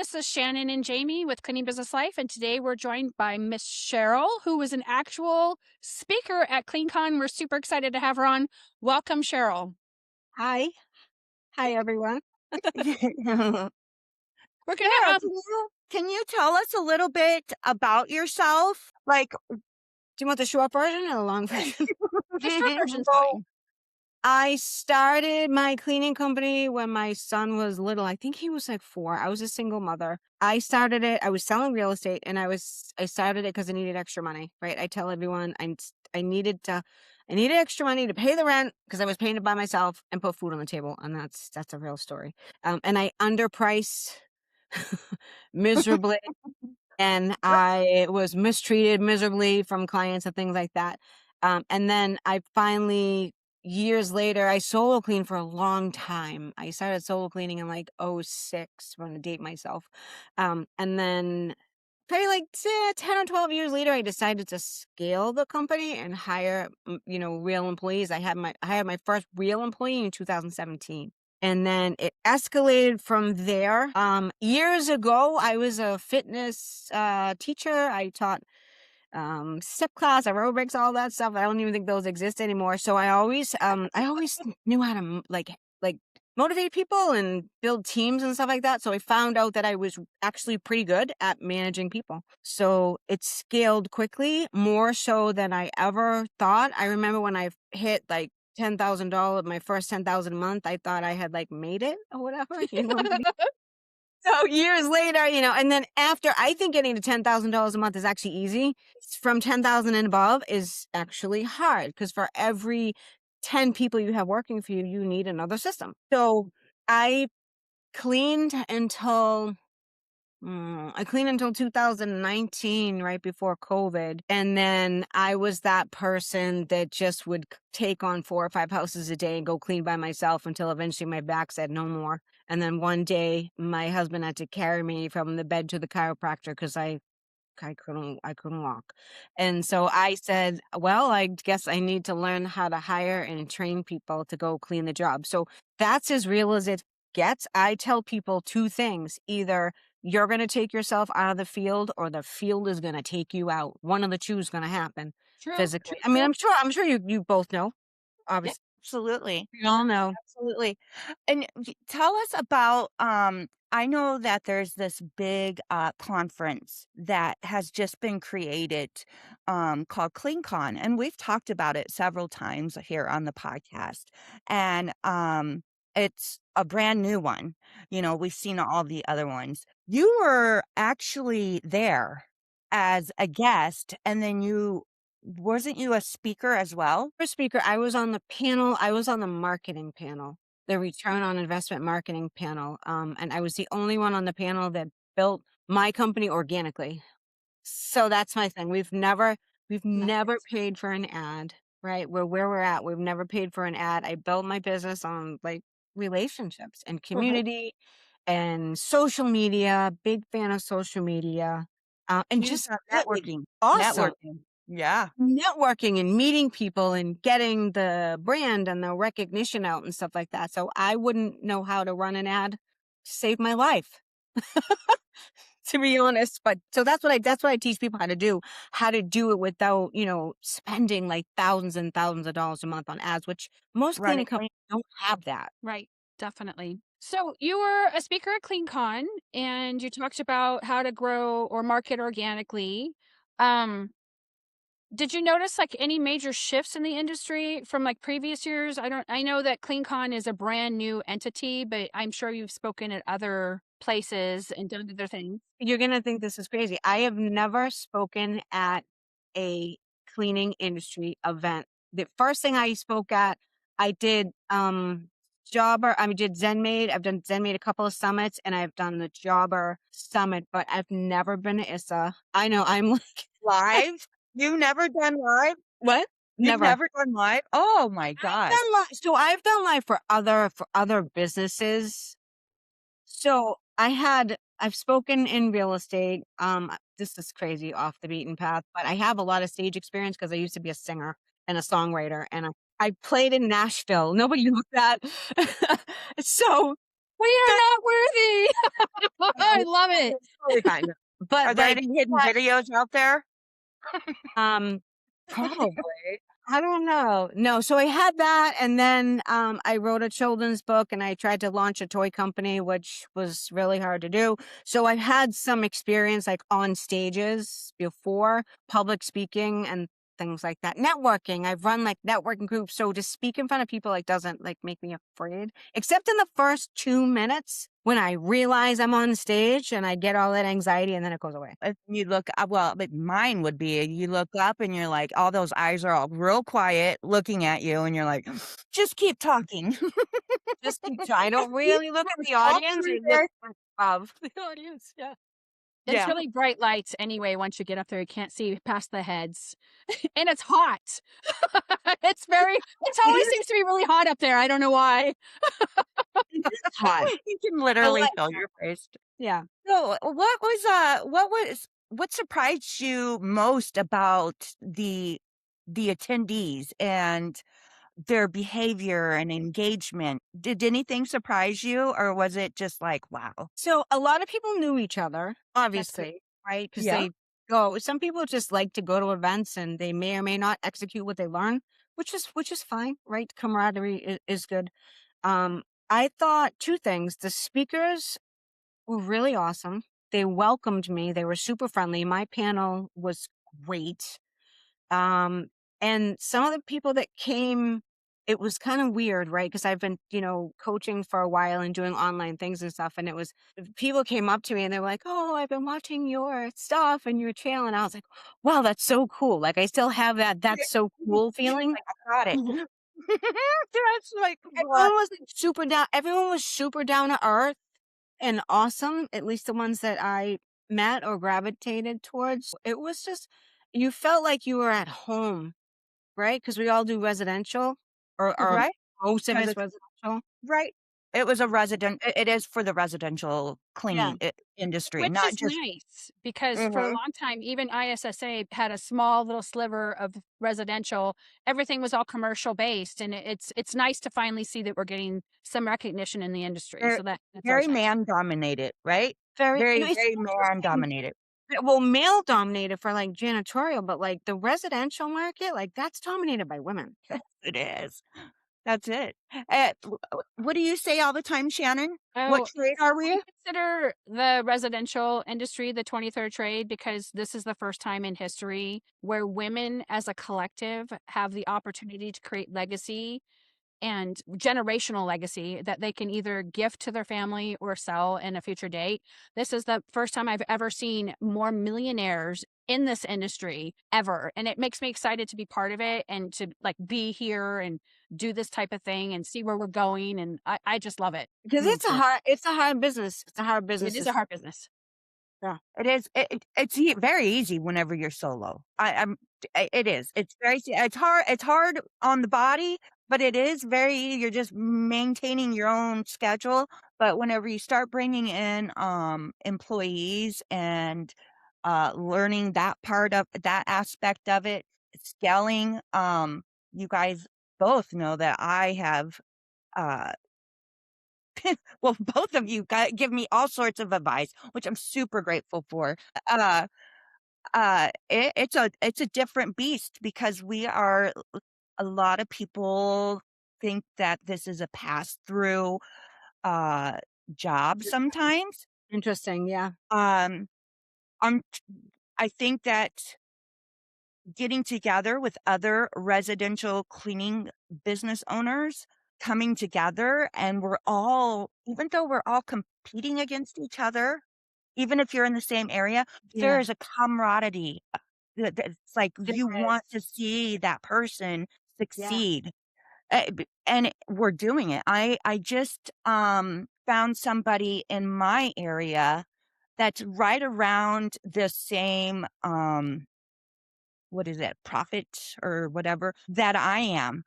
This is Shannon and Jamie with Cleaning Business Life, and today we're joined by Miss Cheryl, who is an actual speaker at CleanCon. We're super excited to have her on. Welcome, Cheryl. Hi. Hi, everyone. We're gonna Cheryl, can you tell us a little bit about yourself? Like, Do you want the short version or the long version? the short version's well, fine. I started my cleaning company when my son was little. I think he was like 4. I was a single mother. I started it. I was selling real estate, and I started it because I needed extra money. Right? I tell everyone I needed extra money to pay the rent because I was paying it by myself and put food on the table, and that's a real story. And I underpriced miserably, and I was mistreated miserably from clients and things like that. And then I finally, years later, I solo cleaned for a long time. I started solo cleaning in like '06. I'm going to date myself. And then probably like 10 or 12 years later, I decided to scale the company and hire, real employees. I hired my first real employee in 2017. And then it escalated from there. Years ago, I was a fitness teacher. I taught step class, aerobics, all that stuff. I don't even think those exist anymore. So I always knew how to like motivate people and build teams and stuff like that. So I found out that I was actually pretty good at managing people. So it scaled quickly, more so than I ever thought. I remember when I hit like $10,000, my first 10,000 a month, I thought I had like made it or whatever. You know what I mean? So years later, and then after, I think getting to $10,000 a month is actually easy. From 10,000 and above is actually hard because for every 10 people you have working for you, you need another system. So I cleaned until I cleaned until 2019, right before COVID. And then I was that person that just would take on 4 or 5 houses a day and go clean by myself until eventually my back said no more. And then one day my husband had to carry me from the bed to the chiropractor because I couldn't walk. And so I said, well, I guess I need to learn how to hire and train people to go clean the job. So that's as real as it gets. I tell people 2 things. Either you're going to take yourself out of the field or the field is going to take you out. One of the 2 is going to happen True. physically. I mean, I'm sure you both know. Yeah. Obviously, Absolutely. we all know. Absolutely. And tell us about I know that there's this big conference that has just been created called CleanCon, and we've talked about it several times here on the podcast. And it's a brand new one. We've seen all the other ones. You were actually there as a guest, and then you wasn't you a speaker as well? First speaker, I was on the panel. I was on the marketing panel, the return on investment marketing panel. And I was the only one on the panel that built my company organically. So that's my thing. We've never Nice. paid for an ad, right? Where we're at, we've never paid for an ad. I built my business on like relationships and Mhm. community and social media. Big fan of social media, and Huge just on it networking. awesome Networking. Yeah. networking and meeting people and getting the brand and the recognition out and stuff like that. So I wouldn't know how to run an ad to save my life, to be honest. But so that's what I teach people how to do it without, spending like thousands and thousands of dollars a month on ads, which most Run cleaning it companies clean. don't have that. Right. Definitely. So you were a speaker at CleanCon, and you talked about how to grow or market organically. Um, Did you notice, like, any major shifts in the industry from, like, previous years? I know that CleanCon is a brand new entity, but I'm sure you've spoken at other places and done other things. You're gonna think this is crazy. I have never spoken at a cleaning industry event. The first thing I spoke at, I did did ZenMaid. I've done ZenMaid a couple of summits and I've done the Jobber Summit, but I've never been to ISSA. I know I'm like Live? You've never done live? what? You've Never. never done live? Oh my gosh. I've done live for other businesses. So I've spoken in real estate. This is crazy off the beaten path, but I have a lot of stage experience because I used to be a singer and a songwriter, and I played in Nashville. Nobody knows that. So We are not worthy. I love it. It's totally fine. Are But, there like, any hidden videos out there? um, probably. I don't know. No, so I had that, and then, I wrote a children's book, and I tried to launch a toy company, which was really hard to do. So I've had some experience, like, on stages before, public speaking and things like that. Networking, I've run, like, networking groups, so to speak in front of people, like, doesn't, like, make me afraid, except in the first 2 minutes when I realize I'm on stage and I get all that anxiety, and then it goes away. You look well, but mine would be you look up and you're like, all those eyes are all real quiet looking at you, and you're like, just keep talking. Just keep trying. I don't You really look at the walk audience through or look there. above the audience, yeah. It's Yeah. really bright lights anyway, once you get up there, you can't see past the heads, and it's hot. It always seems to be really hot up there, I don't know why. It is hot. You can I literally like feel that. your face. Yeah. So, what surprised you most about the attendees and their behavior and engagement? Did anything surprise you, or was it just like, wow? So a lot of people knew each other, That's good. obviously, right? Because Yeah. they go some people just like to go to events and they may or may not execute what they learn, which is fine, right? Camaraderie is good. Um, I thought 2 things. The speakers were really awesome. They welcomed me. They were super friendly. My panel was great. Um, and some of the people that came, it was kind of weird, right? Because I've been, coaching for a while and doing online things and stuff. And it was people came up to me and they were like, "Oh, I've been watching your stuff and your channel." And I was like, "Wow, that's so cool." Like I still have that Yeah. that's so cool feeling. Like, I got it. Mhm. That's like what? Everyone was like super down. Everyone was super down to earth and awesome. At least the ones that I met or gravitated towards. It was just, you felt like you were at home. Right? Because we all do residential or Right? most of it's Resi residential. right. It is for the residential Yeah. cleaning industry, Which not is just nice because for a Mhm. long time, even ISSA had a small little sliver of residential. Everything was all commercial based, and it's nice to finally see that we're getting some recognition in the industry. They're So that's very always nice. man dominated, right? Very, Very, it's very man interesting. dominated. Well, male dominated for, like, janitorial, but, like, the residential market, like, that's dominated by women. It is. That's it. What do you say all the time, Shannon? What Oh, trade are we we? consider the residential industry the 23rd trade because this is the first time in history where women as a collective have the opportunity to create legacy and generational legacy that they can either gift to their family or sell in a future date. This is the first time I've ever seen more millionaires in this industry ever. And it makes me excited to be part of it and to like be here and do this type of thing and see where we're going. And I just love it. Because Really cool. it's a hard business. It's a hard It business is a hard business. yeah. It is. It's very easy whenever you're solo. It is. It's very. It's hard. It's hard on the body, but it is very. You're just maintaining your own schedule. But whenever you start bringing in employees and learning that part of that aspect of it, scaling. You guys both know that I have. Uh, well, both of you give me all sorts of advice, which I'm super grateful for. Uh, it's a different beast because we are a lot of people think that this is a pass through uh job sometimes. Interesting, yeah. Um, I'm I think that getting together with other residential cleaning business owners, coming together, and we're all, even though we're all competing against each other, even if you're in the same area, there Yeah. is a camaraderie. It's like There you is. want to see that person Yeah. succeed, and we're doing it. I just found somebody in my area that's right around the same what is it, profit or whatever that I am.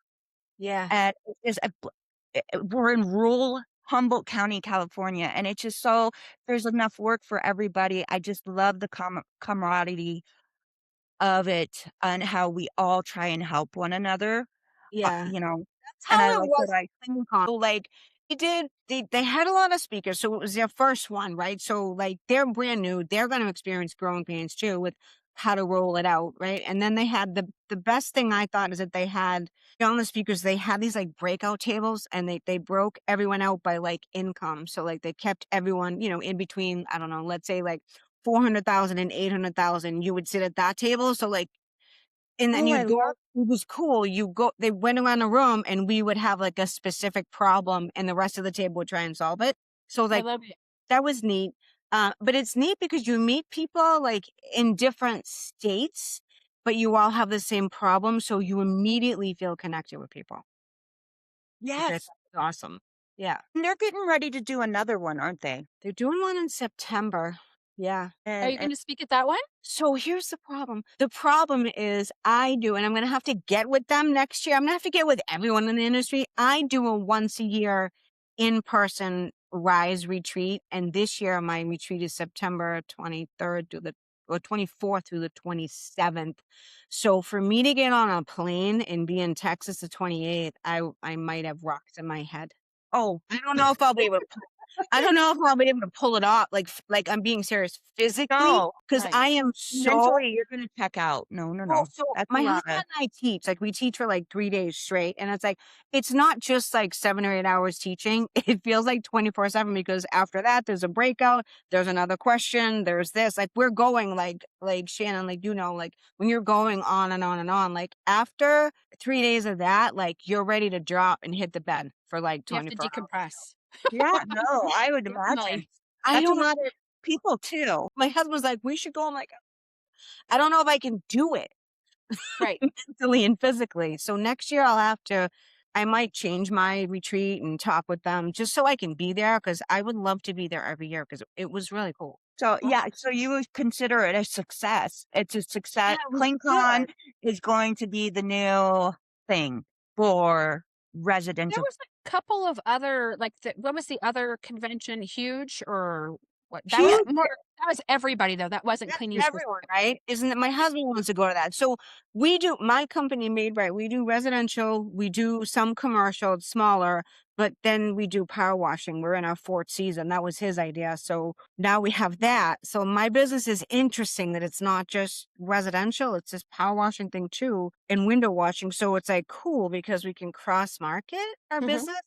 Yeah. And it is we're in rural Humboldt County, California, and it's just so there's enough work for everybody. I just love the camaraderie of it and how we all try and help one another, Yeah. you know, That's and I how it like was that I at CleanCon. Like, They had a lot of speakers, so it was their first one, right? So, like, they're brand new, they're gonna experience growing pains too with how to roll it out, right? And then they had the best thing I thought is that they had on the speakers, they had these, like, breakout tables, and they broke everyone out by, like, income. So, like, they kept everyone, in between, I don't know, let's say, like, 400,000 and 800,000. You would sit at that table, so, like, and then Oh, I you'd go, love it was cool. They went around a room and we would have like a specific problem and the rest of the table would try and solve it. So I like love it. that was neat. But it's neat because you meet people like in different states, but you all have the same problem. So you immediately feel connected with people, which I yes. thought was awesome. Yeah. And they're getting ready to do another one, aren't they? They're doing one in September. Yeah. Are And you gonna speak at that one? So here's the problem. The problem is I do, and I'm going to have to get with them next year. I'm going to have to get with everyone in the industry. I do a once a year in-person Rise retreat. And this year my retreat is September 23rd to the or 24th through the 27th. So for me to get on a plane and be in Texas the 28th, I might have rocks in my head. oh, I don't know if I'll be able to I don't know if I'll be able to pull it off, like, I'm being serious, physically, no, because right. I am so Mentally, you're gonna check out. No, no, well, no. so That's a my lot husband of and I teach, like, we teach for, like, 3 days straight, and it's like, it's not just, like, 7 or 8 hours teaching, it feels like 24/7 because after that, there's a breakout, there's another question, there's this, like, we're going, like, Shannon, like, like, when you're going on and on and on, like, after 3 days of that, like, you're ready to drop and hit the bed for, like, You have to 24 hours. decompress. yeah, no, I would imagine. Definitely. I That's a don't know. lot of people too. My husband's like, "We should go." I'm like, "I don't know if I can do it Right. mentally and physically." So next year I might change my retreat and talk with them just so I can be there because I would love to be there every year because it was really cool. So, yeah, Awesome. so you would consider it a success. It's a Yeah, success. it was CleanCon good. is going to be the new thing for There residential. was a couple of other, like, what was the other convention? Huge or what? That was Yeah, Huge. more that was everybody, though. That wasn't That's cleaning everyone, specific. right? Isn't it? My husband wants to go to that. So we do my company Made Right. We do residential, we do some commercial, it's smaller, but then we do power washing. We're in our fourth season. That was his idea. So now we have that. So my business is interesting that it's not just residential, it's this power washing thing too, and window washing. So it's like cool because we can cross market our Mhm. business,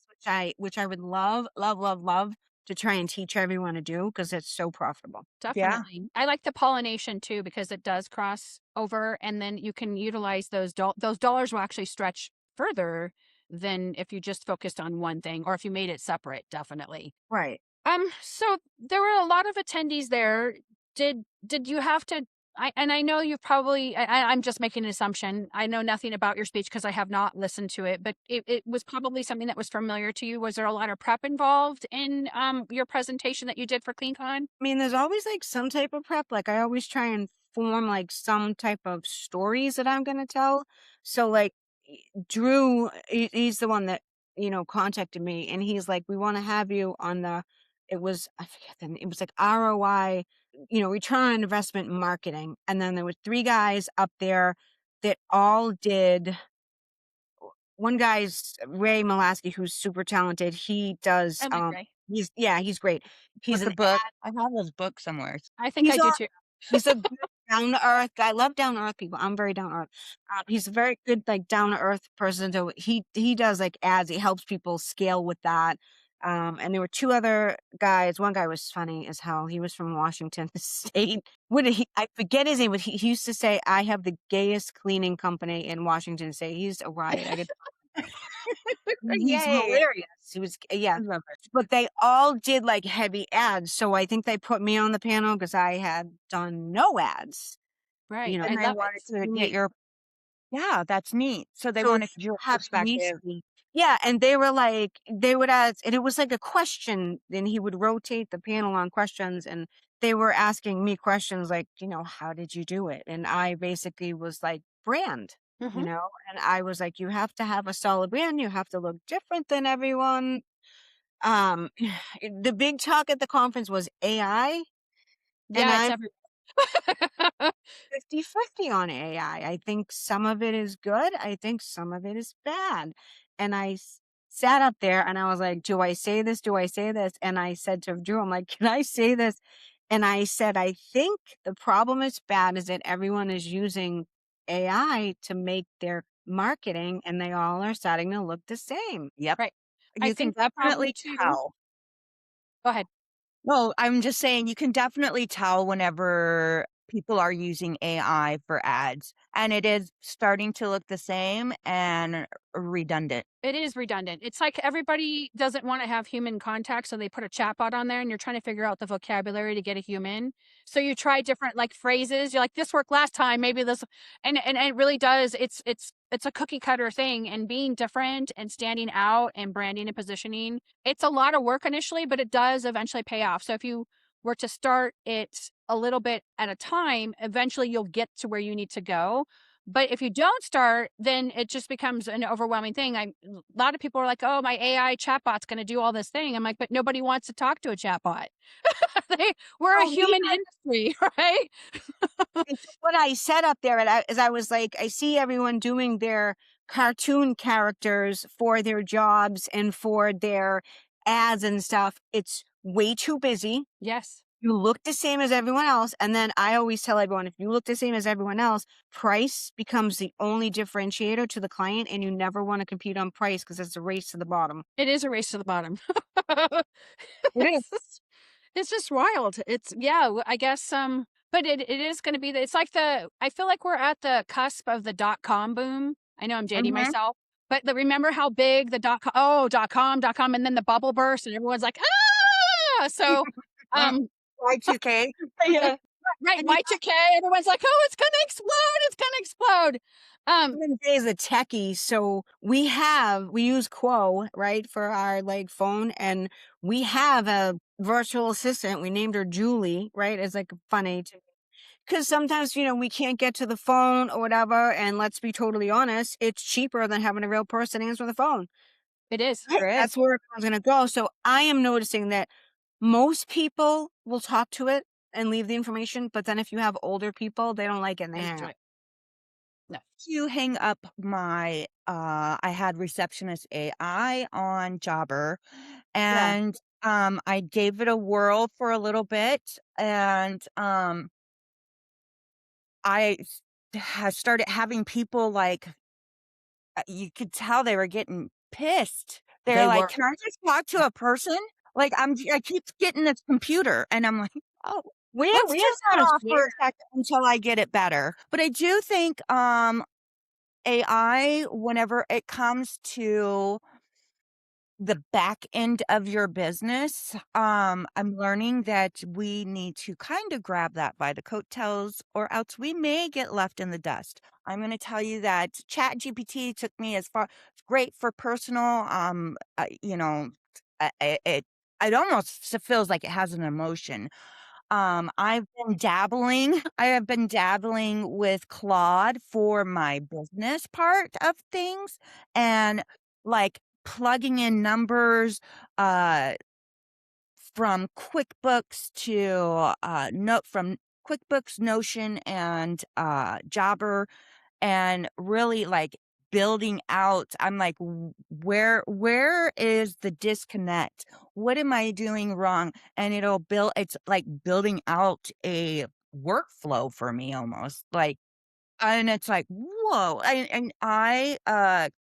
which I would love, love, love, love to try and teach everyone to do because it's so profitable. yeah. Definitely. I like the pollination too because it does cross over, and then you can utilize those dollars will actually stretch further than if you just focused on one thing or if you made it separate, definitely. Right. So there were a lot of attendees there. Did you have to I know you probably I'm just making an assumption. I know nothing about your speech because I have not listened to it, but it was probably something that was familiar to you. Was there a lot of prep involved in your presentation that you did for CleanCon? I mean, there's always like some type of prep. Like I always try and form like some type of stories that I'm going to tell. So like Drew, he's the one that, contacted me and he's like, we want to have you on it was, I forget the name, it was like ROI, return on investment marketing. And then there were three guys up there that all did. One guy's Ray Malasky, who's super talented. He does, I like Ray. he's great. He's With the an book. I have those books somewhere. I think I He's do aw too. he's a good down to earth guy. I love down to earth people. I'm very down to earth. He's a very good, like, down to earth person, so he does, like, ads. He helps people scale with that. And there were 2 other guys. One guy was funny as hell. He was from Washington State. What did he I forget his name, but he used to say, "I have the gayest cleaning company in Washington State." He's a riot. I could He's Yay. hilarious. He was I yeah. love it. But they all did, like, heavy ads, so I think they put me on the panel because I had done no ads, Right. I And they love it. wanted to get me your yeah, that's neat. So they so wanted your have me perspective. speak. Yeah, and they were like they would ask and it was like a question, and he would rotate the panel on questions, and they were asking me questions like, "How did you do it?" And I basically was like, "Brand," Mhm. and I was like, "You have to have a solid brand, you have to look different than everyone." Um, the big talk at the conference was AI, and Yeah, it's I'm every 50-50 on AI. I think some of it is good, I think some of it is bad, and I sat up there and I was like, "Do I say this? Do I say this?" And I said to Drew, I'm like, "Can I say this?" And I said, "I think the problem is bad is that everyone is using AI to make their marketing and they all are starting to look the same." Yep. Right. I You can think the problem definitely too. tell. Go ahead. No, I'm just saying you can definitely tell whenever people are using AI for ads, and it is starting to look the same and redundant. It is redundant. It's like everybody doesn't wanna have human contact, so they put a chatbot on there, and you're trying to figure out the vocabulary to get a human. So you try different, like, phrases. You're like, "This worked last time, maybe this," and it really does. It's a cookie cutter thing, and being different and standing out and branding and positioning, it's a lot of work initially, but it does eventually pay off. So if you were to start it a little bit at a time, eventually you'll get to where you need to go. But if you don't start, then it just becomes an overwhelming thing. A lot of people are like, "Oh, my AI chatbot's gonna do all this thing." I'm like, "But nobody wants to talk to a chatbot." We're a Oh, we human industry, right? And so what I said up there, and is I was like, I see everyone doing their cartoon characters for their jobs and for their ads and stuff. It's way too busy. Yes, You look the same as everyone else. And then I always tell everyone, if you look the same as everyone else, price becomes the only differentiator to the client. And you never want to compete on price because it's a race to the bottom. it is a race to the bottom. It is. It's just wild. It's yeah, I guess, but it is gonna be it's like I feel like we're at the cusp of the dot-com boom. I know I'm dating Mhm. myself, but remember how big the dot com, and then the bubble burst and everyone's like, "Ah!" So, um Y2K. Yeah. right, And Y2K, everyone's like, "Oh, it's gonna explode, it's gonna explode." Um, Even Jay is a techie, so we use Quo, right, for our, like, phone, and we have a virtual assistant. We named her Julie, right? It's, like, funny to because sometimes, we can't get to the phone or whatever, and let's be totally honest, it's cheaper than having a real person answer the phone. it is. Right. Sure is. That's where it's gonna go. So I am noticing that most people will talk to it and leave the information, but then if you have older people, they don't like it and they I hang do up. it. No. To hang up my I had receptionist AI on Jobber, Yeah. and I gave it a whirl for a little bit, and I started having people like you could tell they were getting pissed. They're They like, were. "Can I just talk to a person?" Like, I keep getting this computer, and I'm like, "Oh, let's We just have got a talk for share. a second until I get it better." But I do think, AI, whenever it comes to the back end of your business, I'm learning that we need to kind of grab that by the coattails or else we may get left in the dust. I'm going to tell you that ChatGPT took me as far it's great for personal it it almost feels like it has an emotion. I have been dabbling with Claude for my business part of things and, like, plugging in numbers, uh, from QuickBooks to, no from QuickBooks, Notion, and, Jobber and really, like, building out I'm like, where is the disconnect? What am I doing wrong?" And it's like building out a workflow for me almost, like and it's like, "Whoa," and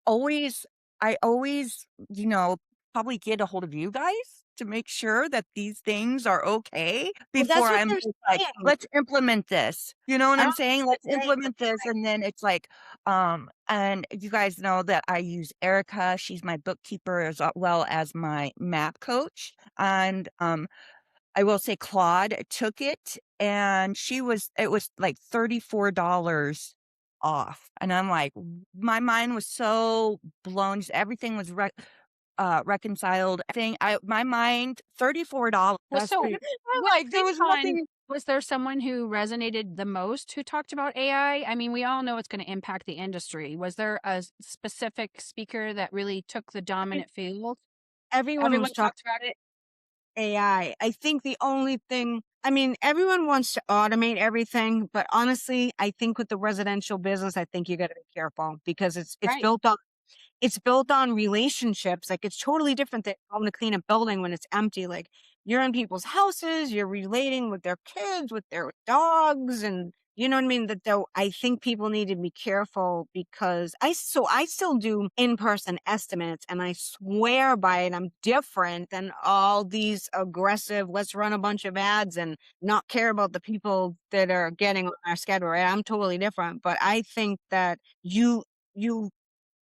always I always, probably get a hold of you guys to make sure that these things are okay Well, before that's what I'm they're just like, saying. "Let's implement this." You know what I I'm don't saying? think "Let's they're saying implement this," and then it's like, and you guys know that I use Erica, she's my bookkeeper as well as my map coach, and, I will say Claude took it, and it was like $34 off, and I'm like, my mind was so blown, just everything was reconciled, everything I my mind, $34. Well, that's so pretty. I'm with like, there was CleanCon, nothing was there someone who resonated the most who talked about AI? I mean, we all know it's gonna impact the industry. Was there a specific speaker that really took the dominant field? Everyone was Everyone talking talked about it? AI. I think the only thing, I mean, everyone wants to automate everything, but honestly, I think with the residential business, I think you got to be careful because it's Right. built on it's built on relationships. Like it's totally different than going to clean a building when it's empty. Like you're in people's houses, you're relating with their kids, with their dogs, and you know what I mean? That though I think people need to be careful because I still do in-person estimates and I swear by it. I'm different than all these aggressive, let's run a bunch of ads and not care about the people that are getting on our schedule. Right? I'm totally different. But I think that you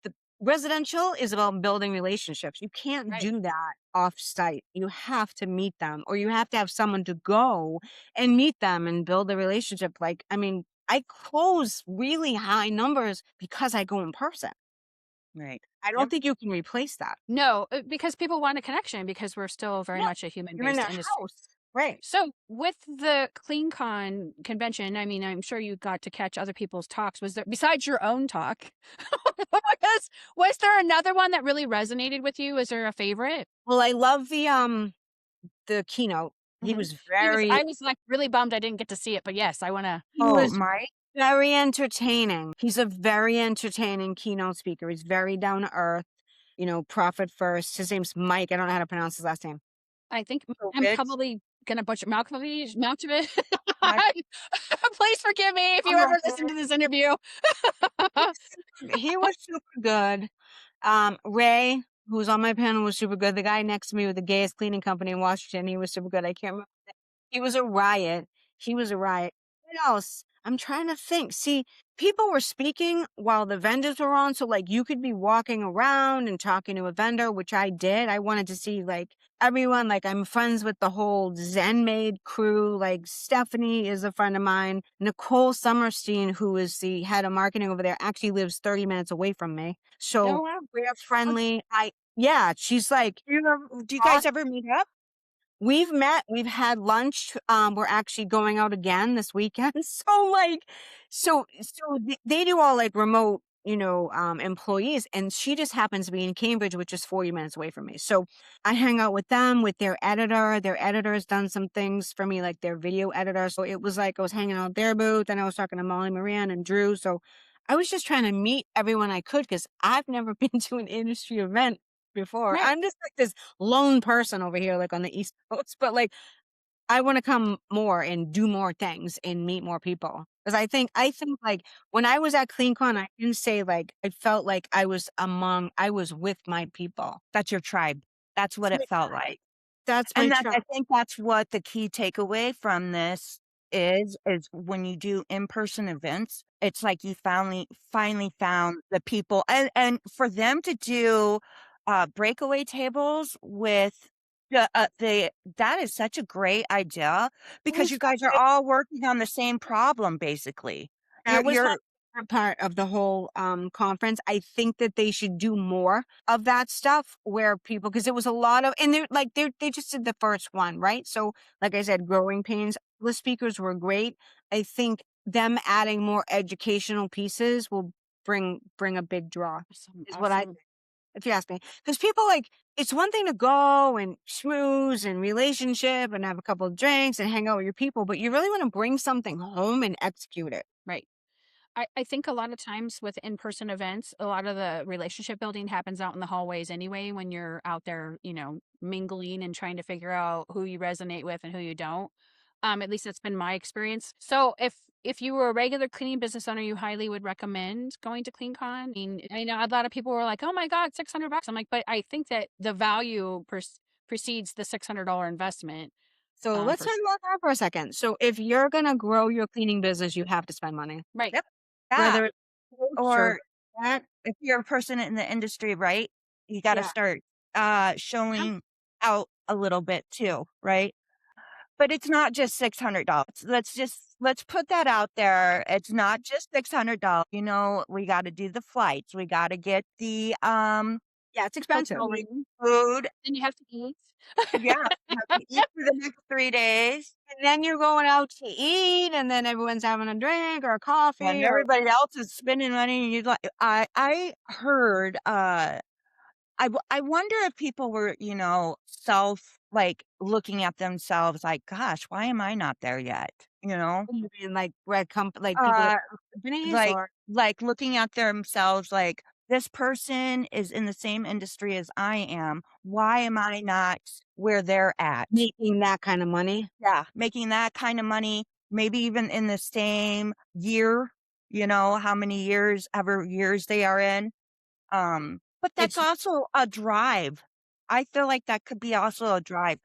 the residential is about building relationships. You can't Right. do that off site. You have to meet them or you have to have someone to go and meet them and build a relationship. Like, I mean, I close really high numbers because I go in person. Right. I don't Yep. think you can replace that. No, because people want a connection because we're still very Yeah. much a You're in human-based their industry. house. Right. So, with the CleanCon convention, I mean, I'm sure you got to catch other people's talks. Was there, besides your own talk, was there another one that really resonated with you? Is there a favorite? Well, I love the keynote. He Mhm. was very I was, like, really bummed I didn't get to see it, but yes, I wanna. he Oh, was Mike? very entertaining. He's a very entertaining keynote speaker. He's very down to earth, profit first. His name's Mike. I don't know how to pronounce his last name. I think I'm Kovitz? probably gonna butcher Malkovich. Mike? Please forgive me if you ever listen to this interview. He was super good. Ray, who's on my panel, was super good. The guy next to me with the gayest cleaning company in Washington, he was super good. I can't remember. He was a riot. He was a riot. What else? I'm trying to think. See, people were speaking while the vendors were on. So, like, you could be walking around and talking to a vendor, which I did. I wanted to see, like, everyone. Like, I'm friends with the whole Zen Maid crew. Like, Stephanie is a friend of mine. Nicole Summerstein, who is the head of marketing over there, actually lives 30 minutes away from me. Oh, So, wow. we're friendly. Yeah, she's like, Do you guys ever meet up? we've met, we've had lunch. We're actually going out again this weekend. So like, they do all like remote, employees, and she just happens to be in Cambridge, which is 40 minutes away from me. So I hang out with them, with their editor. Their editor's done some things for me, like their video editor. So it was like I was hanging out at their booth and I was talking to Molly Moran and Drew. So I was just trying to meet everyone I could because I've never been to an industry event before. Right. I'm just like this lone person over here, like on the East Coast, but like I want to come more and do more things and meet more people. Because I think like when I was at CleanCon, I can say like I felt like I was with my people. That's your tribe. That's what That's it my felt tribe. like. That's my And that tribe. I think that's what the key takeaway from this is when you do in-person events, it's like you finally found the people and for them to do, breakaway tables with the that is such a great idea It because was you guys are all working on the same problem, basically. That was my You're favorite part of the whole, conference. I think that they should do more of that stuff where people, because it was a lot of, and they just did the first one, right? So, like I said, growing pains, the speakers were great. I think them adding more educational pieces will bring a big draw, Awesome, is what I awesome. think, if you ask me. Because people like, it's one thing to go and schmooze and relationship and have a couple of drinks and hang out with your people, but you really want to bring something home and execute it. Right. I think a lot of times with in-person events, a lot of the relationship building happens out in the hallways anyway when you're out there, mingling and trying to figure out who you resonate with and who you don't. At least that's been my experience. So if you were a regular cleaning business owner, you highly would recommend going to CleanCon. I mean, I know a lot of people were like, "Oh my God, $600." I'm like, but I think that the value precedes the $600 investment. So let's For talk sure. about that for a second. So if you're gonna grow your cleaning business, you have to spend money, Right. Yep. Yeah. whether it's coach or Or that. if you're a person in the industry, right, you gotta Yeah, start, yeah, showing out a little bit too, right? But it's not just $600. Let's put that out there. It's not just $600. We gotta do the flights. We gotta get the, yeah. It's expensive, hotel Hoteling, room, food. then you have to eat. Yeah, you have to eat for the next 3 days, and then you're going out to eat, and then everyone's having a drink or a and coffee or everybody else is spending money, and you're like I heard, I wonder if people were, like, looking at themselves like, "Gosh, why am I not there yet?" You know? and like red like people that Uh, companies like or like, looking at themselves like, this person is in the same industry as I am. Why am I not where they're at? Making that kind of money. Yeah, making that kind of money, maybe even in the same year, how many years ever years they are in. But that's It's also a drive. I feel like that could be also a drive.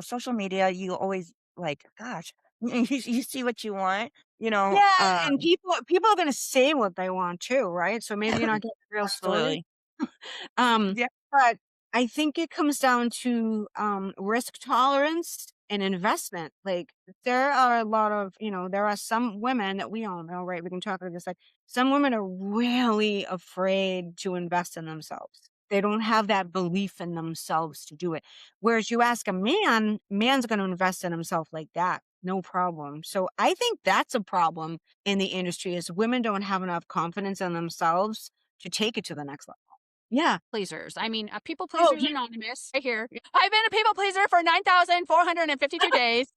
Social media, you always like, gosh, you see what you want, Yeah, and people are gonna say what they want too, right? So maybe you're not getting the real story. absolutely. Um, Yeah. but I think it comes down to, risk tolerance and investment. Like, there are a lot of there are some women that we all know, right? We can talk about this, like, some women are really afraid to invest in themselves. They don't have that belief in themselves to do it. Whereas you ask a man, man's gonna invest in himself like that, no problem. So I think that's a problem in the industry is women don't have enough confidence in themselves to take it to the next level. Yeah. Pleasers. I mean, People Oh, Pleasers yeah. Anonymous right here. I've been a people pleaser for 9,452 days.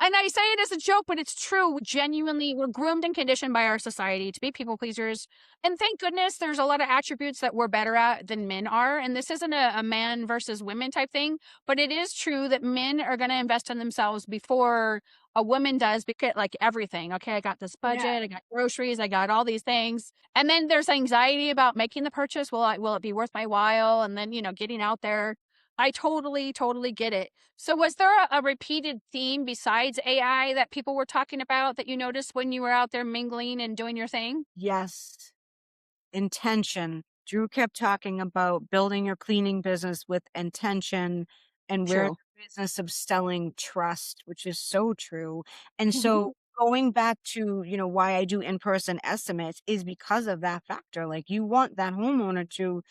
And I say it as a joke, but it's true. Genuinely, we're groomed and conditioned by our society to be people pleasers. And thank goodness there's a lot of attributes that we're better at than men are. And this isn't a man versus women type thing, but it is true that men are going to invest in themselves before a woman does because like everything. Okay, I got this Yeah. budget, I got groceries, I got all these things. And then there's anxiety about making the purchase. Will it be worth my while? And then, getting out there. I totally, totally get it. So was there a repeated theme besides AI that people were talking about that you noticed when you were out there mingling and doing your thing? Yes. Intention. Drew kept talking about building your cleaning business with intention, and we're in True. the business of selling trust, which is so true. And so going back to, why I do in-person estimates is because of that factor. Like, you want that homeowner to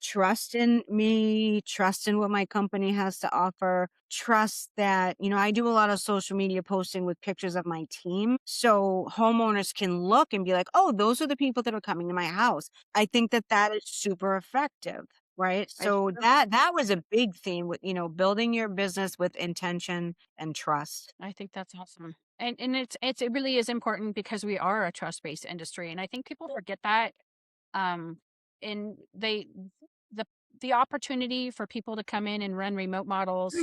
trust in me, trust in what my company has to offer, trust that, I do a lot of social media posting with pictures of my team. So homeowners can look and be like, oh, those are the people that are coming to my house. I think that that is super effective. Right. It's So true. that was a big theme with, building your business with intention and trust. I think that's awesome. And it really is important because we are a trust-based industry. And I think people forget that. Um and the the opportunity for people to come in and run remote models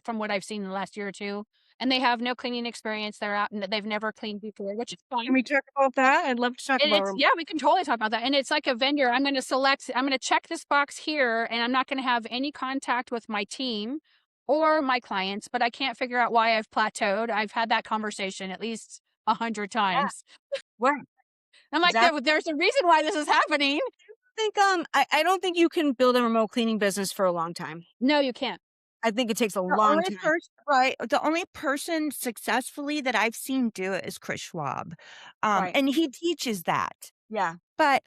from what I've seen in the last year or two, and they have no cleaning experience. They're out and they've never cleaned before, which is Can fine. we talk about that? I'd love to talk And about it's yeah, we can totally talk about that, and it's like a vendor, I'm gonna check this box here, and I'm not gonna have any contact with my team or my clients, but I can't figure out why I've plateaued. I've had that conversation at least 100 yeah, times. right. I'm like, Exactly. There's a reason why this is happening." I don't think you can build a remote cleaning business for a long time. No, you can't. I think it takes a The long only time. person right, the only person successfully that I've seen do it is Chris Schwab, Right. and he teaches that. Yeah. But,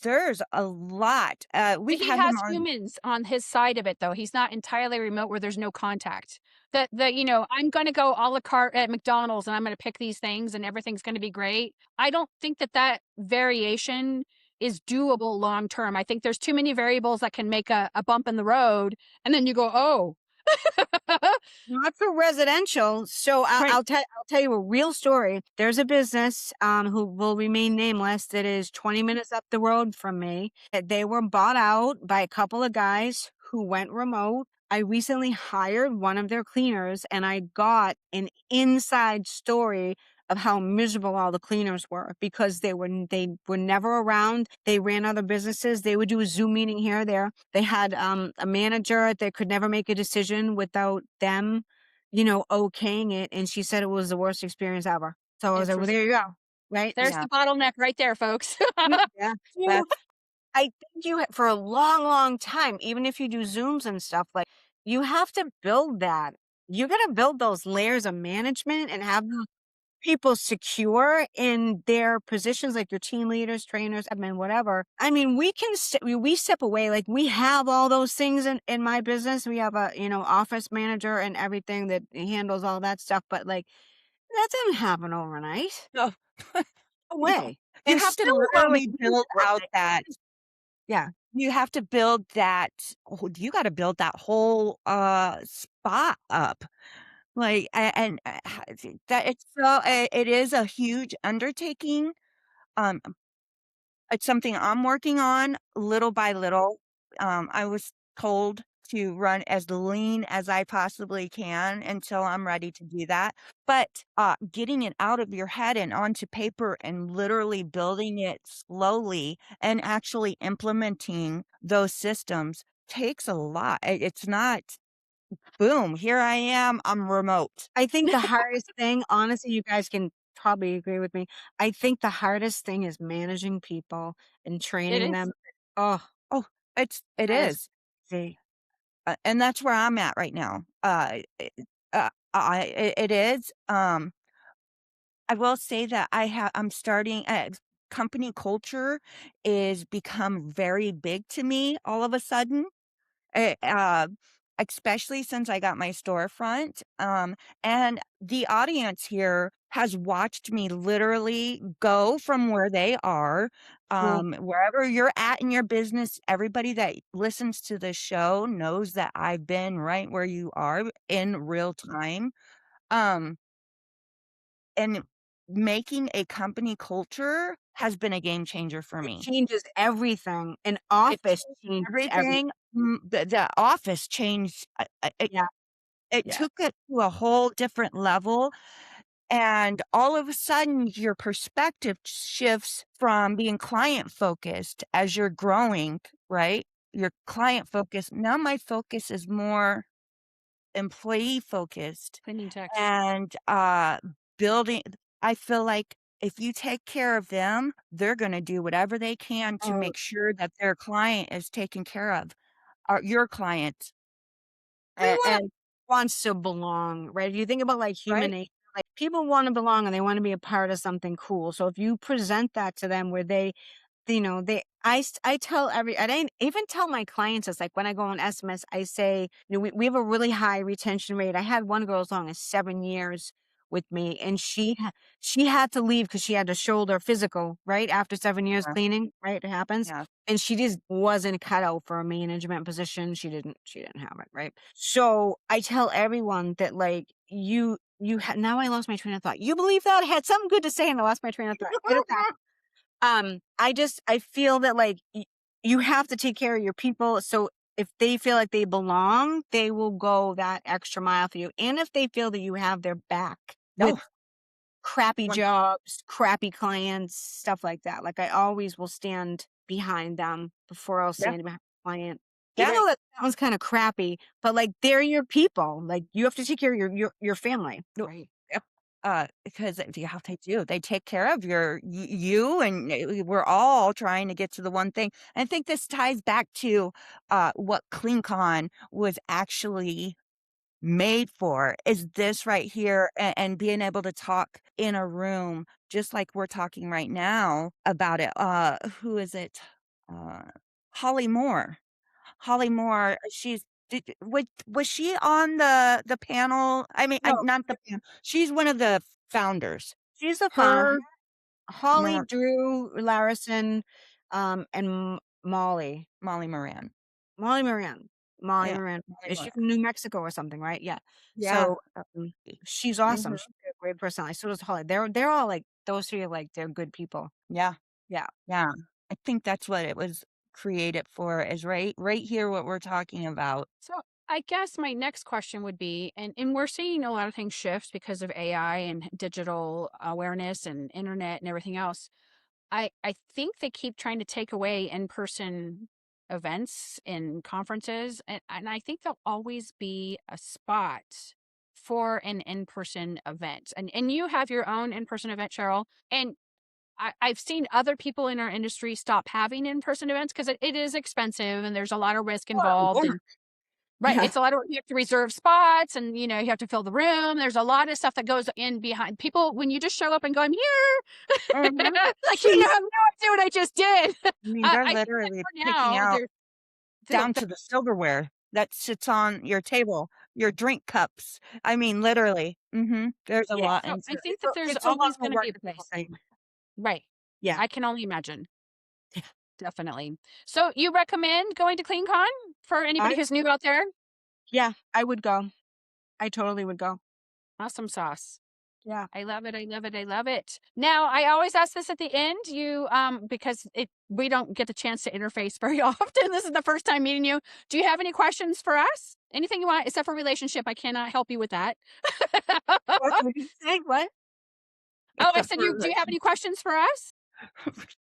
there's a lot, But we've he had him has on. humans on his side of it, though. He's not entirely remote where there's no contact. I'm gonna go à la carte at McDonald's, and I'm gonna pick these things, and everything's gonna be great. I don't think that variation is doable long term. I think there's too many variables that can make a bump in the road, and then you go, "Oh." Not for residential. So Right. I'll tell you a real story. There's a business who will remain nameless that is 20 minutes up the road from me. They were bought out by a couple of guys who went remote. I recently hired one of their cleaners and I got an inside story of how miserable all the cleaners were because they were never around. They ran other businesses. They would do a Zoom meeting here or there. They had a manager that could never make a decision without them, okaying it. And she said it was the worst experience ever. So I was like, well, there Interesting. you go. Right. There's Yeah, the bottleneck right there, folks. Yeah. You, that's I think for a long, long time, even if you do Zooms and stuff, like you have to build that. You got to build those layers of management and have people secure in their positions, like your team leaders, trainers, admin, whatever. I mean, we step away. Like we have all those things in my business. We have a, office manager and everything that handles all that stuff. But like, that didn't happen overnight. no. No No. way. You And have to still early literally days, build out right? that Yeah. you have to build that you gotta build that whole, spot up. Like, and, that it's so it is a huge undertaking, um, It's something I'm working on little by little. I was told to run as lean as I possibly can until I'm ready to do that. But getting it out of your head and onto paper and literally building it slowly and actually implementing those systems takes a lot. It's not boom, here I am, I'm remote. I think the hardest thing, honestly, you guys can probably agree with me. I think the hardest thing is managing people and It training is. them. Oh, Oh, it that is is. crazy. And that's where I'm at right now. It is. I will say that I'm starting company culture is become very big to me all of a sudden. Eh, uh, Especially since I got my storefront, and the audience here has watched me literally go from where they are, True. wherever you're at in your business, everybody that listens to this show knows that I've been right where you are in real time, um, and making a company culture has been a game changer for It me. changes everything. An It office changed changes everything. everything. The office changed, Yeah, it yeah. took it to a whole different level, and all of a sudden, your perspective shifts from being client focused as you're growing, right? You're client focused. Now my focus is more employee focused Cleaning techs. and, building I feel like if you take care of them, they're gonna do whatever they can to Oh, make sure that their client is taken care of, or your client, everyone and wants to belong, right? If you think about like human right? nature, like people want to belong and they want to be a part of something cool. So if you present that to them where I tell I didn't even tell my clients this, like when I go on SMS, I say, we have a really high retention rate. I had one girl as long as 7 years with me, and she had to leave because she had a shoulder physical, right? After 7 years Yeah, cleaning, right? It happens. yeah. And she just wasn't cut out for a management position. She didn't have it, right? So I tell everyone that like now I lost my train of thought. You believe that? I had something good to say and I lost my train of thought. Get it back. I feel that like you have to take care of your people. So if they feel like they belong, they will go that extra mile for you. And if they feel that you have their back with No, crappy one jobs, crappy clients, stuff like that. Like I always will stand behind them before I'll yeah, stand behind the client. Even yeah. though that sounds kind of crappy, but like they're your people. Like you have to take care of your family. No, Right. yep, because how they do, they take care of you, and we're all trying to get to the one thing. I think this ties back to, what CleanCon was actually made for, is this right here, and being able to talk in a room just like we're talking right now about it. Who is it? Uh, Holly Moore. Holly Moore, she's was she on the panel? I mean, No, not the panel. She's one of the founders. she's the founder. Her Holly, Mer Drew, Larison, and Molly. Molly Moran. Molly Moran. Molly Yeah, Moran. Molly Is she Moran. from New Mexico or something, right? Yeah. Yeah. So, she's awesome. Mhm. She's a great personality. So does Holly. They're all like those 3 are like they're good people. Yeah, Yeah. yeah. I think that's what it was created for, is right here what we're talking about. So I guess my next question would be, and we're seeing a lot of things shift because of AI and digital awareness and internet and everything else. I think they keep trying to take away in-person events and conferences, and I think there'll always be a spot for an in-person event. And you have your own in-person event, Cheryl. And I've seen other people in our industry stop having in-person events because it is expensive and there's a lot of risk Oh, involved. Lord. And right, Yeah. it's a lot of work. You have to reserve spots and you have to fill the room. There's a lot of stuff that goes in behind people when you just show up and go, I'm here. Mhm. Like you She's have no idea what I just did. I mean, they're I think that literally for picking now, out they'll down to the silverware that sits on your table, your drink cups. I mean, literally. Mhm. There's a Yeah. lot so into I it. think that there's It's a lot always more going to work be a than people place. think. Right. Yeah. I can only imagine. Definitely. So you recommend going to CleanCon for I anybody who's new out there? Yeah, I would go. I totally would go. Awesome sauce. Yeah. I love it. I love it. I love it. Now, I always ask this at the end, because we don't get the chance to interface very often. This is the first time meeting you. Do you have any questions for us? Anything you want, except for relationship? I cannot help you with that. What did you say? What? Oh, I Except said, for do you have any questions for us?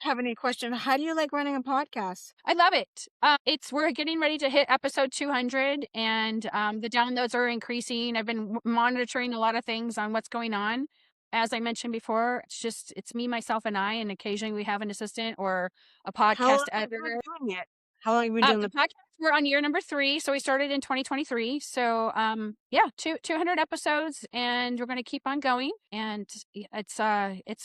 Have any question? How do you like running a podcast? I love it. We're getting ready to hit episode 200, and the downloads are increasing. I've been monitoring a lot of things on what's going on. As I mentioned before, it's me, myself, and I, and occasionally we have an assistant or a How long podcast have you been editor. doing it? How long have you been doing The the podcast, we're on year number 3, so we started in 2023. So, yeah, 200 episodes, and we're going to keep on going. And it's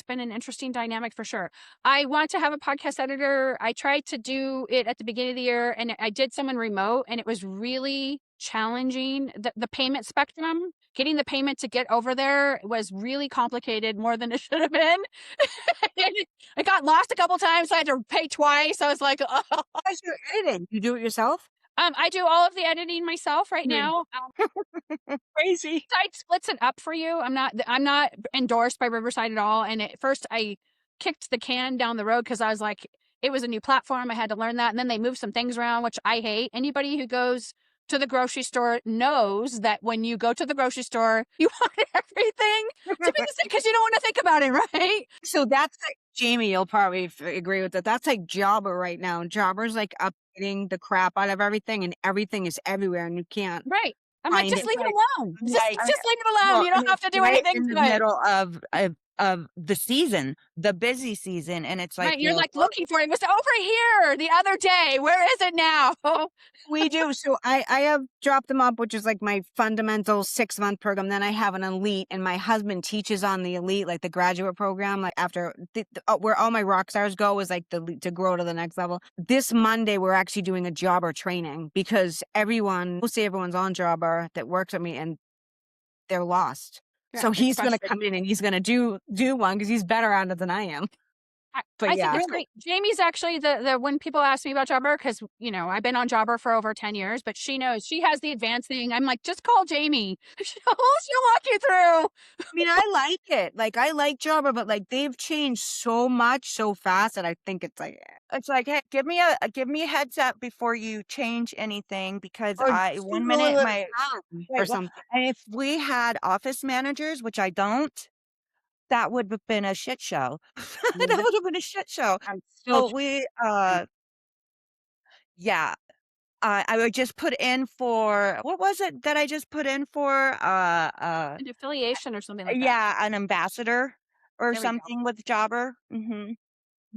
been an interesting dynamic for sure. I want to have a podcast editor. I tried to do it at the beginning of the year, and I did someone remote, and it was really challenging. The payment spectrum, getting the payment to get over there was really complicated, more than it should have been. I got lost a couple times. So I had to pay twice. I was like, oh. How's your editing? You do it yourself? I do all of the editing myself right Mm. now. Crazy. Site splits it up for you. I'm not endorsed by Riverside at all. And at first I kicked the can down the road because I was like, it was a new platform. I had to learn that. And then they moved some things around, which I hate. Anybody who goes to the grocery store knows that when you go to the grocery store, you want everything to be the same because you don't want to think about it, right? So that's like Jamie, you'll probably agree with that. That's like Jobber right now. Jobber's like updating the crap out of everything, and everything is everywhere, and you can't Right. I'm like, find just it. leave it Like, alone. Just, like, just leave it alone. well, You and don't have it's to do right anything in to the it. middle of the season, the busy season, and it's like, Right, you're like looking for it. It was over here the other day. Where is it now? we do. So I have dropped them up, which is like my fundamental 6-month program. Then I have an elite, and my husband teaches on the elite, like the graduate program, like after where all my rock stars go is like to grow to the next level. This Monday, we're actually doing a Jobber training because mostly everyone's on Jobber that works with me, and they're lost. Yeah, So it's he's going to frustrating. come in and he's going to do one because he's better at it than I am. But I think yeah, that's great. Jamie's actually the when people ask me about Jobber, because I've been on Jobber for over 10 years, but she knows she has the advanced thing. I'm like, just call Jamie. She'll walk you through. I mean, I like it. Like, I like Jobber, but like they've changed so much so fast that I think it's like, hey, give me a heads up before you change anything because or I just one do a minute little my time or right, well, something. and if we had office managers, which I don't, that would have been a shit show. Yeah, That would have been a shit show. I'm still So yeah, I would just put in for what was it that I just put in for? An affiliation or something like that. Yeah, an ambassador or There we go. something with Jobber.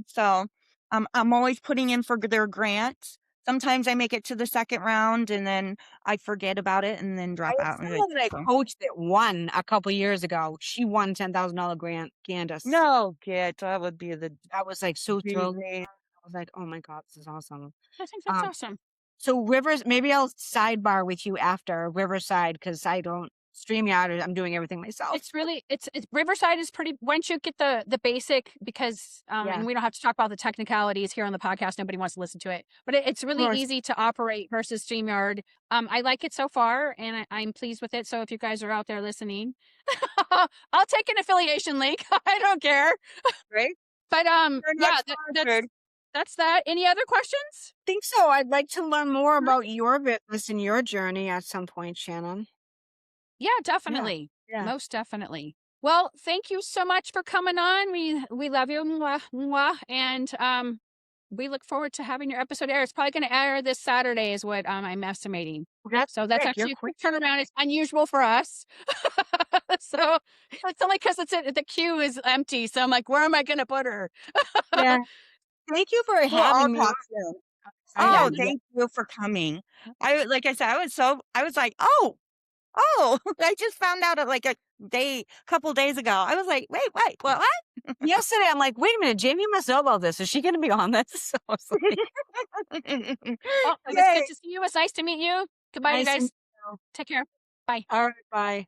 So, I'm always putting in for their grants. Sometimes I make it to the second round and then I forget about it and then I drop have out. someone that I coached that won a couple years ago. She won $10,000 grant, Candace. No, kid, that would be the I was like so thrilled. dream. I was like, oh my God, this is awesome. I think that's awesome. So maybe I'll sidebar with you after Riverside because I don't StreamYard. I'm doing everything myself. It's Riverside is pretty, once you get the basic, because Yeah. and we don't have to talk about the technicalities here on the podcast. Nobody wants to listen to it, but it's really course. easy to operate versus StreamYard. I like it so far, and I'm pleased with it. So if you guys are out there listening, I'll take an affiliation link. I don't care. Right? But You're not yeah, sponsored. that's that. Any other questions? I think so. I'd like to learn more about your business and your journey at some point, Shannon. Yeah, definitely. Yeah. Most definitely. Well, thank you so much for coming on. We love you. Mwah, mwah. And we look forward to having your episode air. It's probably going to air this Saturday is what I'm estimating. So that's quick. You're actually a quick turnaround. It's unusual for us. So it's only because the queue is empty. So I'm like, where am I going to put her? Yeah. Thank you for Well, I'll having me. talk soon. Yeah. Oh, thank you for coming. Like I said, I was like, oh, I just found out like couple days ago. I was like, wait, what? Yesterday, I'm like, wait a minute, Jamie must know about this. Is she going to be on this? So I was like, Well, it's good to see you. It's nice to meet you. Goodbye, you Nice to guys. meet you. Take care. Bye. All right, bye.